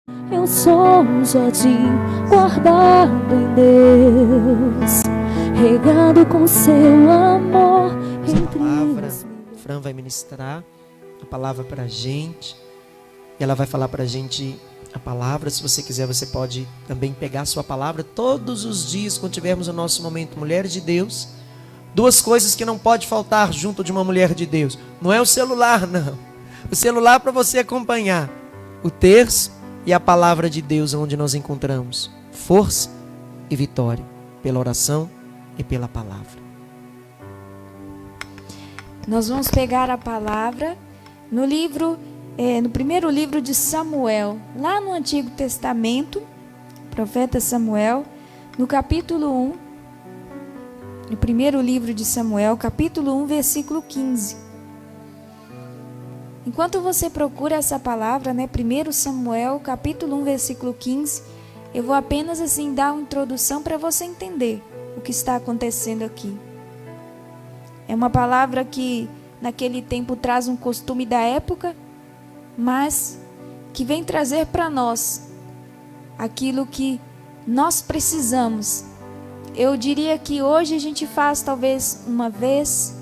Eu sou um jardim guardado em Deus, regado com seu amor. Essa palavra, Fran vai ministrar a palavra para a gente. E ela vai falar para a gente a palavra. Se você quiser, você pode também pegar a sua palavra todos os dias, quando tivermos o nosso momento Mulheres de Deus. Duas coisas que não pode faltar junto de uma mulher de Deus. Não é o celular, não. O celular para você acompanhar o terço e a palavra de Deus, onde nós encontramos força e vitória pela oração e pela palavra. Nós vamos pegar a palavra no livro, no primeiro livro de Samuel, lá no Antigo Testamento, profeta Samuel, no capítulo 1, no primeiro livro de Samuel, capítulo 1, versículo 15. Enquanto você procura essa palavra, 1 Samuel, capítulo 1, versículo 15, eu vou apenas assim dar uma introdução para você entender o que está acontecendo aqui. É uma palavra que naquele tempo traz um costume da época, mas que vem trazer para nós aquilo que nós precisamos. Eu diria que hoje a gente faz talvez uma vez,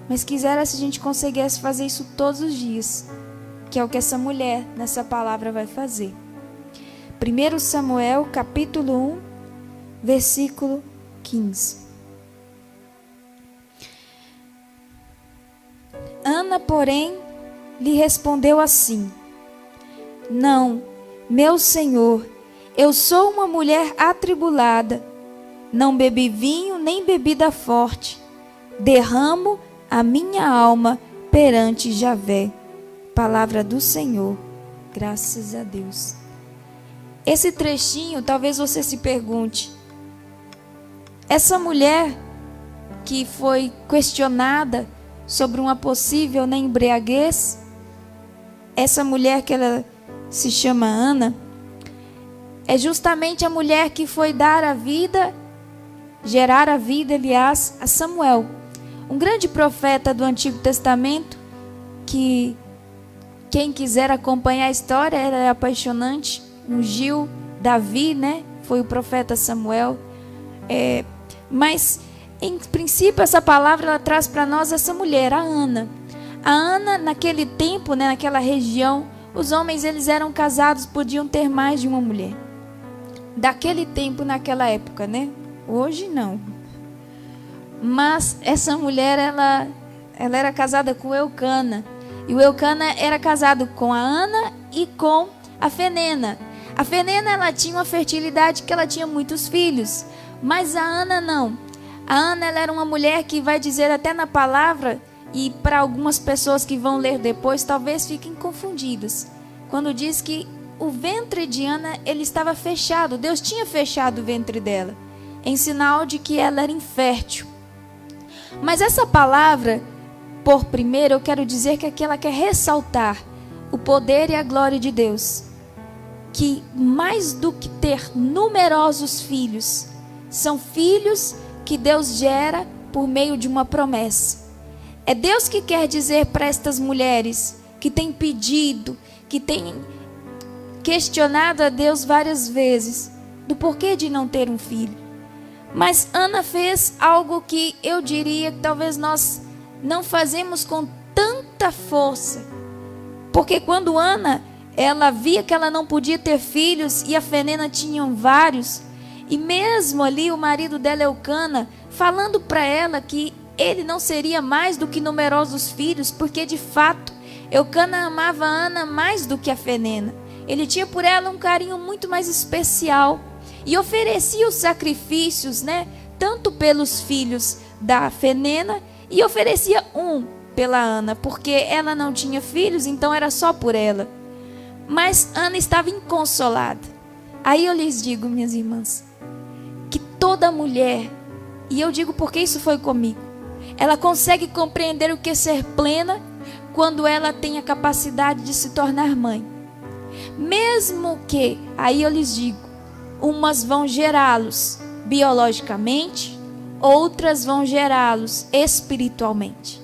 mas quisera se a gente conseguisse fazer isso todos os dias, que é o que essa mulher nessa palavra vai fazer. 1 Samuel capítulo 1, versículo 15. Ana, porém, lhe respondeu assim: Não, meu senhor, eu sou uma mulher atribulada. Não bebi vinho nem bebida forte. Derramo a minha alma perante Javé. Palavra do Senhor. Graças a Deus. Esse trechinho, talvez você se pergunte: essa mulher que foi questionada sobre uma possível embriaguez, essa mulher que ela se chama Ana, é justamente a mulher que foi dar a vida, gerar a vida, aliás, a Samuel, um grande profeta do Antigo Testamento, que quem quiser acompanhar a história, ela é apaixonante, ungiu Davi, foi o profeta Samuel, mas em princípio essa palavra ela traz para nós essa mulher, a Ana. A Ana, naquele tempo, naquela região, os homens eles eram casados, podiam ter mais de uma mulher. Daquele tempo, naquela época, Hoje não. Mas essa mulher, ela era casada com Eucana. E o Eucana era casado com a Ana e com a Fenena. A Fenena, ela tinha uma fertilidade que ela tinha muitos filhos. Mas a Ana não. A Ana, ela era uma mulher que vai dizer até na palavra, e para algumas pessoas que vão ler depois, talvez fiquem confundidas. Quando diz que o ventre de Ana, ele estava fechado. Deus tinha fechado o ventre dela, em sinal de que ela era infértil. Mas essa palavra, por primeiro, eu quero dizer que aqui ela quer ressaltar o poder e a glória de Deus. Que mais do que ter numerosos filhos, são filhos que Deus gera por meio de uma promessa. É Deus que quer dizer para estas mulheres que têm pedido, que têm questionado a Deus várias vezes do porquê de não ter um filho. Mas Ana fez algo que eu diria que talvez nós não fazemos com tanta força. Porque quando Ana, ela via que ela não podia ter filhos e a Fenena tinha vários, e mesmo ali o marido dela, Eucana, falando para ela que ele não seria mais do que numerosos filhos, porque de fato Eucana amava Ana mais do que a Fenena. Ele tinha por ela um carinho muito mais especial e oferecia os sacrifícios, tanto pelos filhos da Fenena e oferecia um pela Ana, porque ela não tinha filhos, então era só por ela. Mas Ana estava inconsolada. Aí eu lhes digo, minhas irmãs, que toda mulher, e eu digo porque isso foi comigo, ela consegue compreender o que é ser plena quando ela tem a capacidade de se tornar mãe. Mesmo que, aí eu lhes digo, umas vão gerá-los biologicamente, outras vão gerá-los espiritualmente.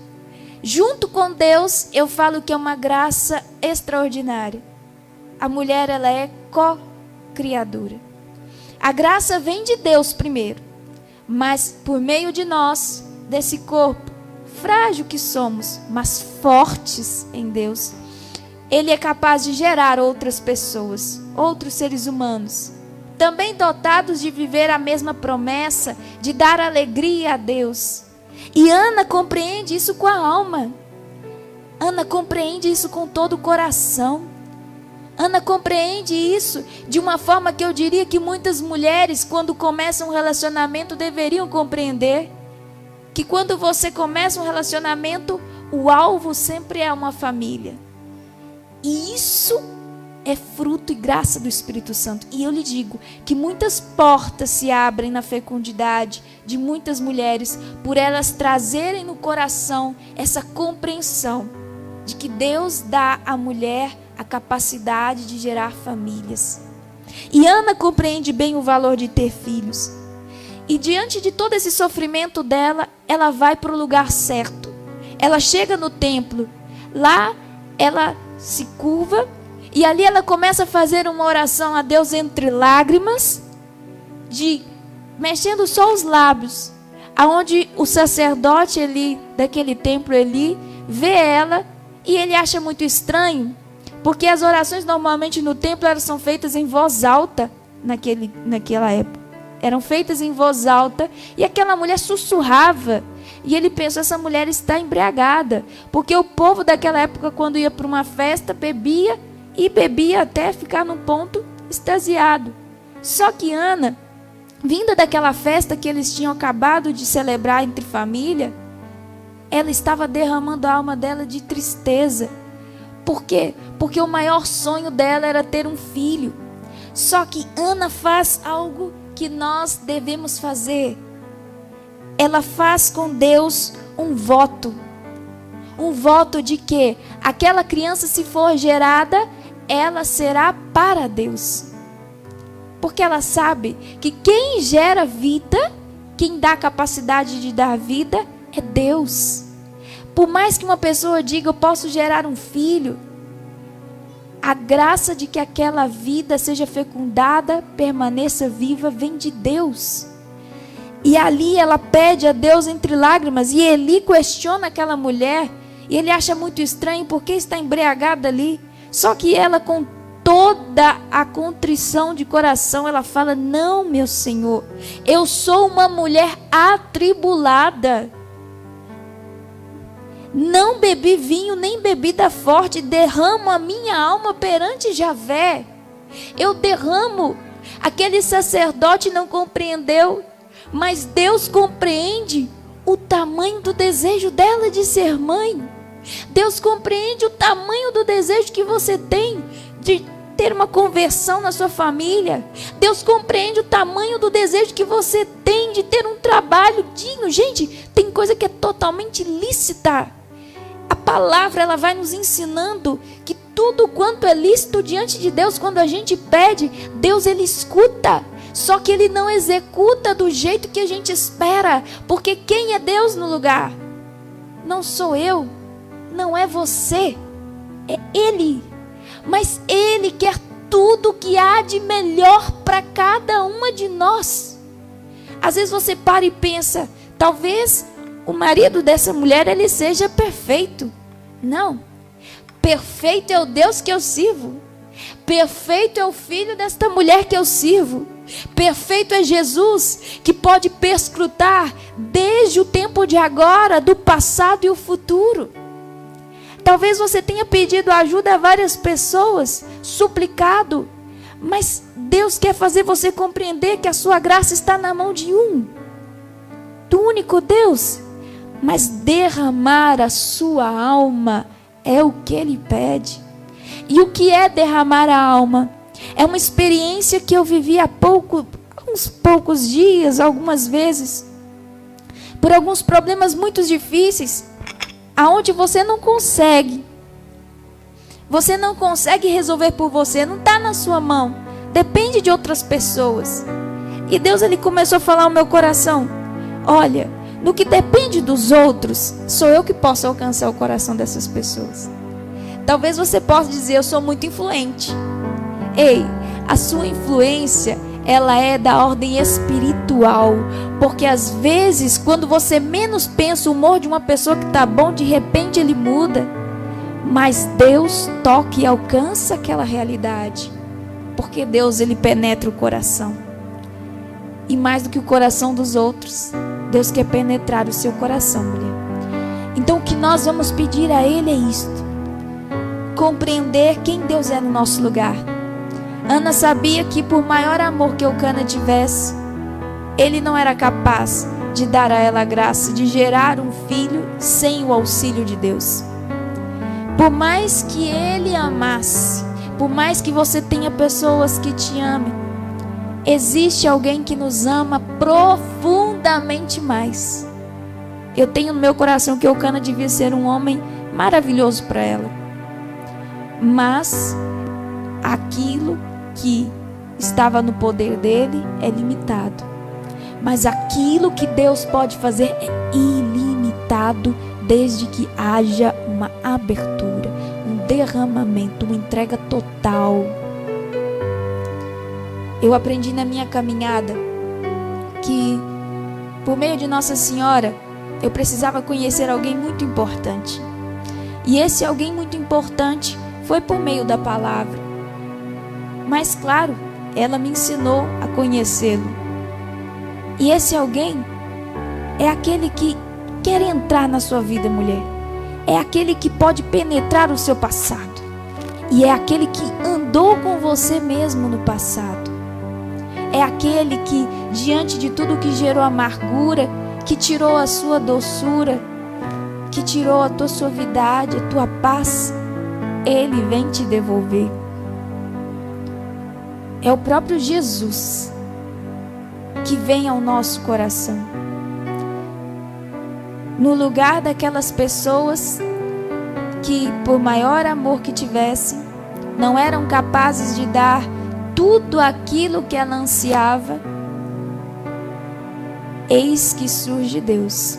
Junto com Deus, eu falo que é uma graça extraordinária. A mulher, ela é co-criadura. A graça vem de Deus primeiro, mas por meio de nós, desse corpo frágil que somos, mas fortes em Deus, Ele é capaz de gerar outras pessoas, outros seres humanos, também dotados de viver a mesma promessa, de dar alegria a Deus. E Ana compreende isso com a alma. Ana compreende isso com todo o coração. Ana compreende isso de uma forma que eu diria que muitas mulheres, quando começam um relacionamento, deveriam compreender. Que quando você começa um relacionamento, o alvo sempre é uma família. E isso é fruto e graça do Espírito Santo. E eu lhe digo que muitas portas se abrem na fecundidade de muitas mulheres, por elas trazerem no coração essa compreensão de que Deus dá à mulher a capacidade de gerar famílias. E Ana compreende bem o valor de ter filhos. E diante de todo esse sofrimento dela, ela vai para o lugar certo. Ela chega no templo. Lá ela se curva e ali ela começa a fazer uma oração a Deus entre lágrimas, mexendo só os lábios, aonde o sacerdote ali daquele templo ali vê ela e ele acha muito estranho, porque as orações normalmente no templo elas são feitas em voz alta naquela época. Eram feitas em voz alta e aquela mulher sussurrava. E ele pensou, essa mulher está embriagada. Porque o povo daquela época, quando ia para uma festa, bebia e bebia até ficar num ponto extasiado. Só que Ana, vinda daquela festa que eles tinham acabado de celebrar entre família, ela estava derramando a alma dela de tristeza. Por quê? Porque o maior sonho dela era ter um filho. Só que Ana faz algo que nós devemos fazer. Ela faz com Deus um voto. Um voto de que aquela criança, se for gerada, ela será para Deus. Porque ela sabe que quem gera vida, quem dá a capacidade de dar vida, é Deus. Por mais que uma pessoa diga, eu posso gerar um filho, a graça de que aquela vida seja fecundada, permaneça viva, vem de Deus. E ali ela pede a Deus entre lágrimas. E Eli questiona aquela mulher. E ele acha muito estranho porque está embriagada ali. Só que ela, com toda a contrição de coração, ela fala, não, meu Senhor, eu sou uma mulher atribulada. Não bebi vinho, nem bebida forte, derramo a minha alma perante Javé. Eu derramo. Aquele sacerdote não compreendeu, mas Deus compreende o tamanho do desejo dela de ser mãe. Deus compreende o tamanho do desejo que você tem de ter uma conversão na sua família. Deus compreende o tamanho do desejo que você tem de ter um trabalho digno. Gente, tem coisa que é totalmente lícita. A palavra, ela vai nos ensinando que tudo quanto é lícito diante de Deus, quando a gente pede, Deus, ele escuta. Só que ele não executa do jeito que a gente espera. Porque quem é Deus no lugar? Não sou eu, não é você, é Ele. Mas Ele quer tudo que há de melhor para cada uma de nós. Às vezes você para e pensa, talvez o marido dessa mulher, ele seja perfeito. Não, perfeito é o Deus que eu sirvo. Perfeito é o filho desta mulher que eu sirvo. Perfeito é Jesus, que pode perscrutar desde o tempo de agora, do passado e o futuro. Talvez você tenha pedido ajuda a várias pessoas, suplicado, mas Deus quer fazer você compreender que a sua graça está na mão de do único Deus. Mas derramar a sua alma é o que Ele pede. E o que é derramar a alma? É uma experiência que eu vivi há uns poucos dias, algumas vezes, por alguns problemas muito difíceis, aonde você não consegue resolver por você, não está na sua mão, depende de outras pessoas. E Deus, ele começou a falar ao meu coração, olha, no que depende dos outros, sou eu que posso alcançar o coração dessas pessoas. Talvez você possa dizer, eu sou muito influente. Ei, A sua influência, ela é da ordem espiritual, porque às vezes, quando você menos pensa o humor de uma pessoa que está bom, de repente ele muda. Mas Deus toca e alcança aquela realidade, porque Deus, ele penetra o coração. E mais do que o coração dos outros, Deus quer penetrar o seu coração, mulher. Então o que nós vamos pedir a Ele é isto: compreender quem Deus é no nosso lugar. Ana sabia que por maior amor que Eucana tivesse, ele não era capaz de dar a ela a graça de gerar um filho sem o auxílio de Deus. Por mais que ele amasse, por mais que você tenha pessoas que te amem, existe alguém que nos ama profundamente mais. Eu tenho no meu coração que Eucana devia ser um homem maravilhoso para ela, mas aquilo que estava no poder dele é limitado. Mas aquilo que Deus pode fazer é ilimitado, desde que haja uma abertura, um derramamento, uma entrega total. Eu aprendi na minha caminhada que, por meio de Nossa Senhora, eu precisava conhecer alguém muito importante. E esse alguém muito importante foi por meio da palavra. Mas claro, ela me ensinou a conhecê-lo. E esse alguém é aquele que quer entrar na sua vida, mulher. É aquele que pode penetrar o seu passado. E é aquele que andou com você mesmo no passado. É aquele que, diante de tudo que gerou amargura, que tirou a sua doçura, que tirou a tua suavidade, a tua paz, Ele vem te devolver. É o próprio Jesus que vem ao nosso coração. No lugar daquelas pessoas que, por maior amor que tivessem, não eram capazes de dar tudo aquilo que ela ansiava, eis que surge Deus.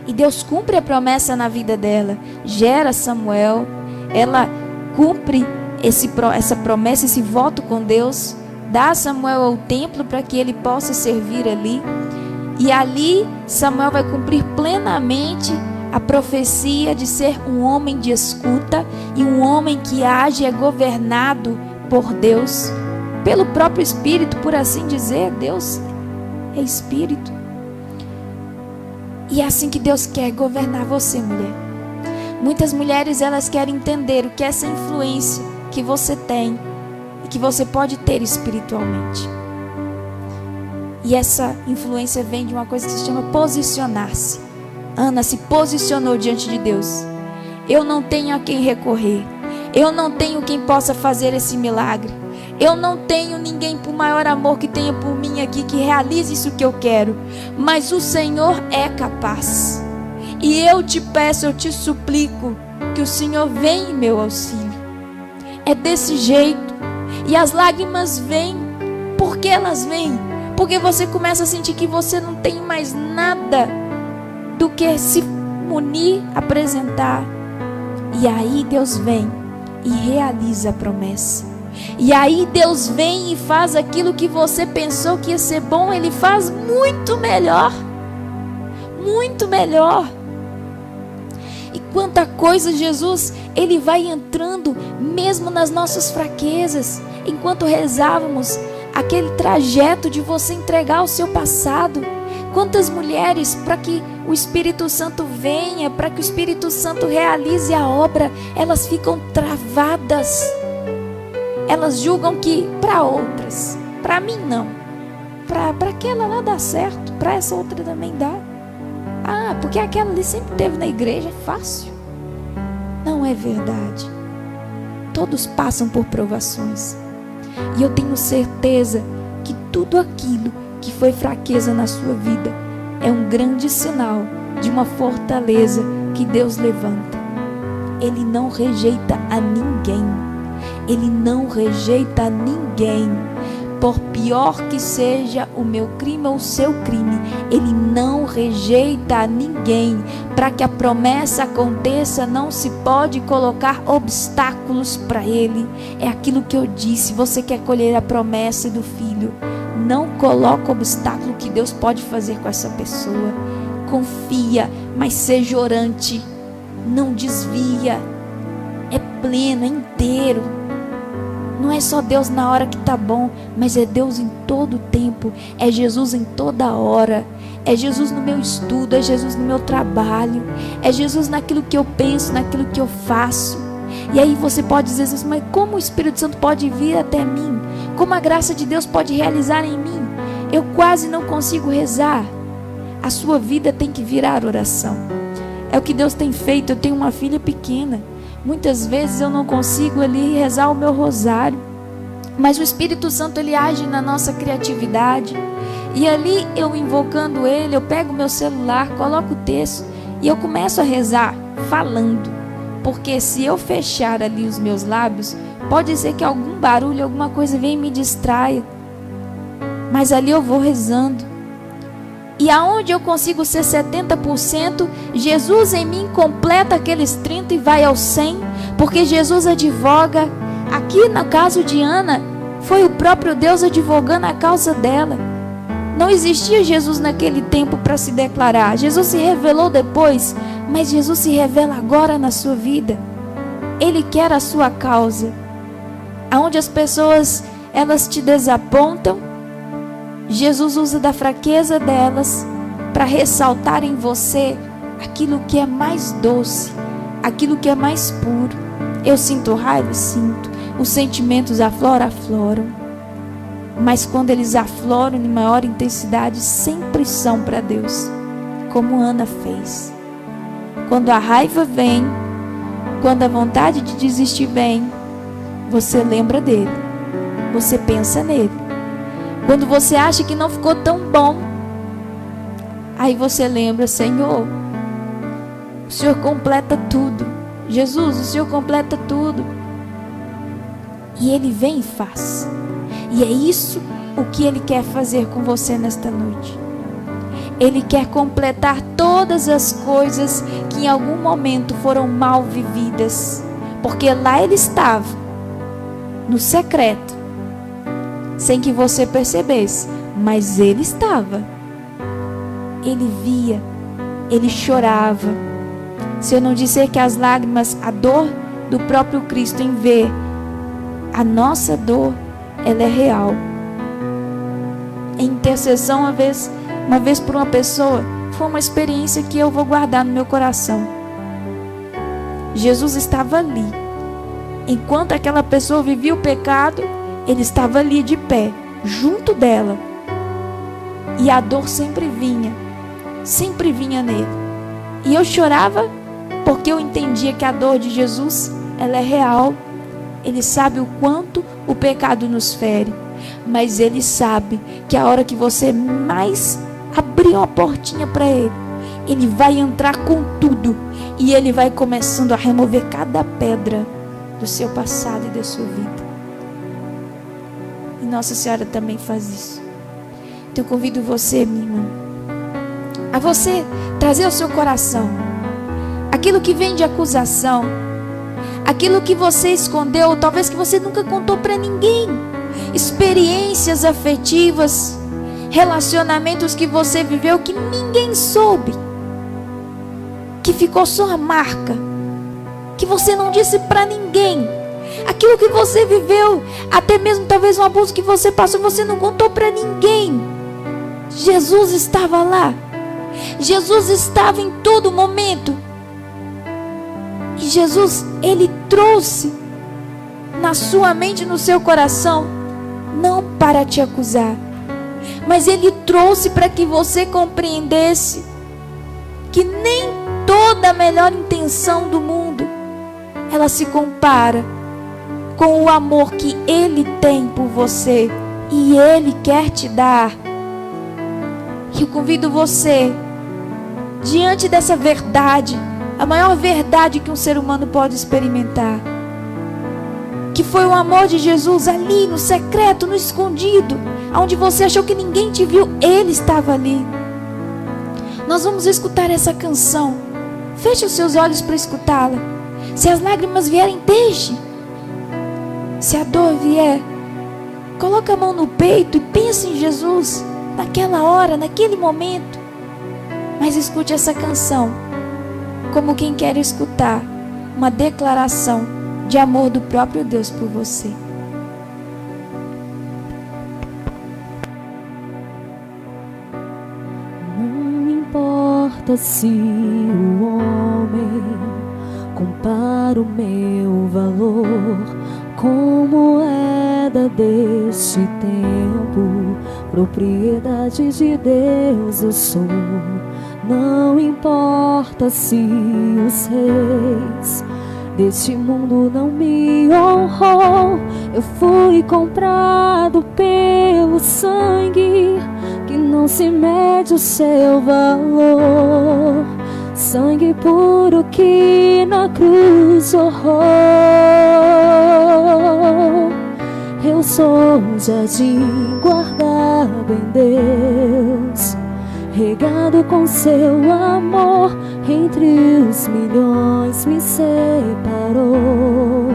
E Deus cumpre a promessa na vida dela, gera Samuel, ela cumpre essa promessa, esse voto com Deus, dá Samuel ao templo para que ele possa servir ali. E ali Samuel vai cumprir plenamente a profecia de ser um homem de escuta e um homem que age e é governado por Deus, pelo próprio Espírito, por assim dizer. Deus é Espírito. E é assim que Deus quer governar você, mulher. Muitas mulheres, elas querem entender o que é essa influência que você tem e que você pode ter espiritualmente. E essa influência vem de uma coisa que se chama posicionar-se. Ana se posicionou diante de Deus. Eu não tenho a quem recorrer. Eu não tenho quem possa fazer esse milagre. Eu não tenho ninguém por maior amor que tenha por mim aqui, que realize isso que eu quero. Mas o Senhor é capaz. E eu te peço, eu te suplico, que o Senhor venha em meu auxílio. É desse jeito. E as lágrimas vêm. Por que elas vêm? Porque você começa a sentir que você não tem mais nada do que se munir, apresentar. E aí Deus vem e realiza a promessa. E aí Deus vem e faz aquilo que você pensou que ia ser bom, Ele faz muito melhor. Muito melhor. E quanta coisa Jesus, Ele vai entrando mesmo nas nossas fraquezas. Enquanto rezávamos, aquele trajeto de você entregar o seu passado. Quantas mulheres, para que o Espírito Santo venha, para que o Espírito Santo realize a obra, elas ficam travadas. Elas julgam que para outras, para mim não, para aquela lá dá certo, para essa outra também dá. Ah, porque aquela ali sempre esteve na igreja, é fácil. Não é verdade. Todos passam por provações. E eu tenho certeza que tudo aquilo que foi fraqueza na sua vida é um grande sinal de uma fortaleza que Deus levanta. Ele não rejeita a ninguém. Ele não rejeita a ninguém. por pior que seja o meu crime ou o seu crime, Ele não rejeita ninguém. Para que a promessa aconteça, não se pode colocar obstáculos para Ele. É aquilo que eu disse: você quer colher a promessa do filho, não coloca obstáculo que Deus pode fazer com essa pessoa. Confia, mas seja orante, não desvia, é pleno, é inteiro. Não é só Deus na hora que tá bom, mas é Deus em todo o tempo, é Jesus em toda hora, é Jesus no meu estudo, é Jesus no meu trabalho, é Jesus naquilo que eu penso, naquilo que eu faço. E aí você pode dizer assim: mas como o Espírito Santo pode vir até mim? Como a graça de Deus pode realizar em mim? Eu quase não consigo rezar. A sua vida tem que virar oração. É o que Deus tem feito. Eu tenho uma filha pequena. Muitas vezes eu não consigo ali rezar o meu rosário, mas o Espírito Santo, ele age na nossa criatividade. E ali eu invocando Ele, eu pego o meu celular, coloco o texto e eu começo a rezar falando. Porque se eu fechar ali os meus lábios, pode ser que algum barulho, alguma coisa venha e me distraia. Mas ali eu vou rezando. E aonde eu consigo ser 70%, Jesus em mim completa aqueles 30% e vai ao 100%, porque Jesus advoga. Aqui no caso de Ana, foi o próprio Deus advogando a causa dela. Não existia Jesus naquele tempo para se declarar. Jesus se revelou depois, mas Jesus se revela agora na sua vida. Ele quer a sua causa. Aonde as pessoas, elas te desapontam, Jesus usa da fraqueza delas para ressaltar em você aquilo que é mais doce, aquilo que é mais puro. Eu sinto raiva? Sinto. Os sentimentos afloram. Mas quando eles afloram em maior intensidade, sempre são para Deus, como Ana fez. Quando a raiva vem, quando a vontade de desistir vem, você lembra dele, você pensa nele. Quando você acha que não ficou tão bom, aí você lembra: Senhor, o Senhor completa tudo. Jesus, o Senhor completa tudo. E Ele vem e faz. E é isso o que Ele quer fazer com você nesta noite. Ele quer completar todas as coisas que em algum momento foram mal vividas. Porque lá Ele estava, no secreto, sem que você percebesse, mas Ele estava. Ele via, Ele chorava. Se eu não disser que as lágrimas, a dor do próprio Cristo em ver a nossa dor, ela é real. Em intercessão, uma vez por uma pessoa, foi uma experiência que eu vou guardar no meu coração. Jesus estava ali. Enquanto aquela pessoa vivia o pecado, Ele estava ali de pé, junto dela. E a dor sempre vinha nele. E eu chorava porque eu entendia que a dor de Jesus, ela é real. Ele sabe o quanto o pecado nos fere. Mas Ele sabe que a hora que você mais abrir uma portinha para Ele, Ele vai entrar com tudo. E Ele vai começando a remover cada pedra do seu passado e da sua vida. E Nossa Senhora também faz isso. Então eu convido você, minha irmã, a você trazer ao seu coração aquilo que vem de acusação, aquilo que você escondeu, talvez que você nunca contou para ninguém, experiências afetivas, relacionamentos que você viveu que ninguém soube, que ficou sua marca, que você não disse para ninguém. Aquilo que você viveu, até mesmo talvez um abuso que você passou, você não contou para ninguém. Jesus estava lá. Jesus estava em todo momento. E Jesus, Ele trouxe na sua mente, no seu coração, não para te acusar, mas Ele trouxe para que você compreendesse que nem toda a melhor intenção do mundo, ela se compara com o amor que Ele tem por você e Ele quer te dar. Eu convido você, diante dessa verdade, a maior verdade que um ser humano pode experimentar, que foi o amor de Jesus ali no secreto, no escondido, onde você achou que ninguém te viu, Ele estava ali. Nós vamos escutar essa canção. Feche os seus olhos para escutá-la. Se as lágrimas vierem, deixe. Se a dor vier, coloque a mão no peito e pense em Jesus, naquela hora, naquele momento. Mas escute essa canção como quem quer escutar uma declaração de amor do próprio Deus por você. Não importa se o homem compara o meu valor com moeda deste tempo, propriedade de Deus eu sou. Não importa se os reis deste mundo não me honrou, eu fui comprado pelo sangue que não se mede o seu valor, sangue puro que na cruz jorrou. Eu sou um jardim guardado em Deus, regado com seu amor, entre os milhões me separou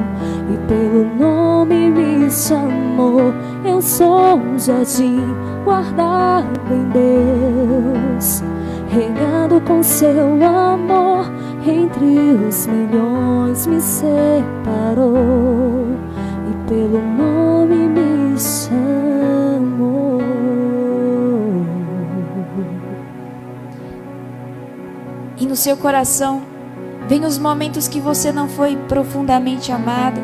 e pelo nome me chamou. Eu sou um jardim guardado em Deus, regado com seu amor, entre os milhões me separou e pelo nome me chamou. E no seu coração vem os momentos que você não foi profundamente amada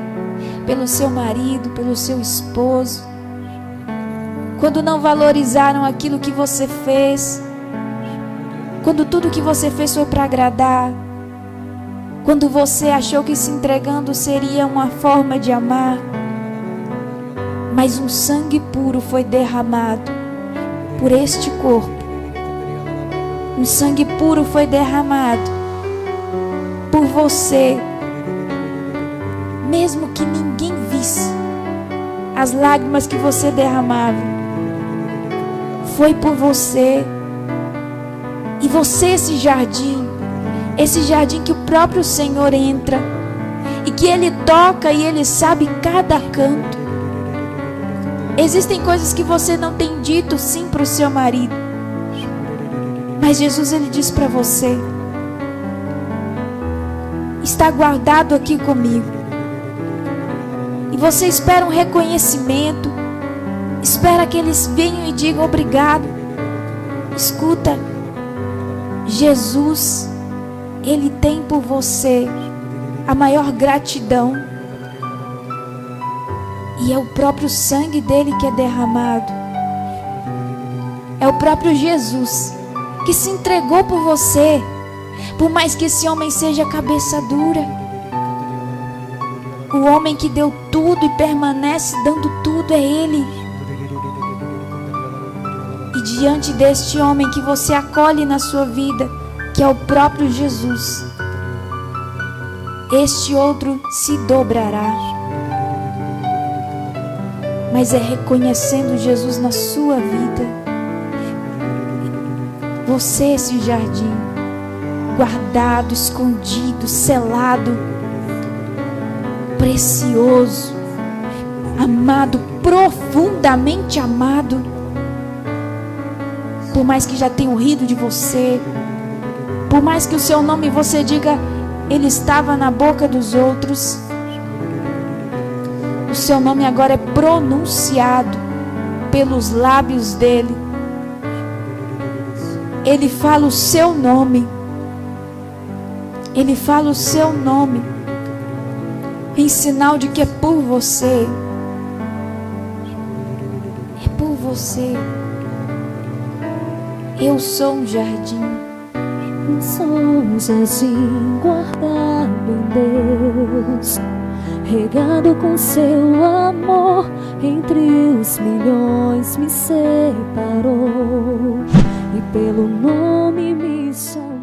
pelo seu marido, pelo seu esposo, quando não valorizaram aquilo que você fez, quando tudo que você fez foi para agradar, quando você achou que se entregando seria uma forma de amar, mas um sangue puro foi derramado por este corpo. Um sangue puro foi derramado por você, mesmo que ninguém visse as lágrimas que você derramava. Foi por você. E você, esse jardim que o próprio Senhor entra e que Ele toca e Ele sabe cada canto. Existem coisas que você não tem dito sim para o seu marido, mas Jesus, Ele diz para você: está guardado aqui comigo. E você espera um reconhecimento, espera que eles venham e digam obrigado. Escuta, Jesus, Ele tem por você a maior gratidão, e é o próprio sangue dele que é derramado. É o próprio Jesus que se entregou por você, por mais que esse homem seja cabeça dura, o homem que deu tudo e permanece dando tudo é Ele. E diante deste homem que você acolhe na sua vida, que é o próprio Jesus, este outro se dobrará. Mas é reconhecendo Jesus na sua vida. Você, esse jardim, guardado, escondido, selado, precioso, amado, profundamente amado. Por mais que já tenham rido de você, por mais que o seu nome você diga, ele estava na boca dos outros, o seu nome agora é pronunciado pelos lábios dele. Ele fala o seu nome. Ele fala o seu nome em sinal de que é por você. É por você. Eu sou um jardim. Eu sou um jardim guardado em Deus, regado com seu amor, entre os milhões me separou e pelo nome me chamou.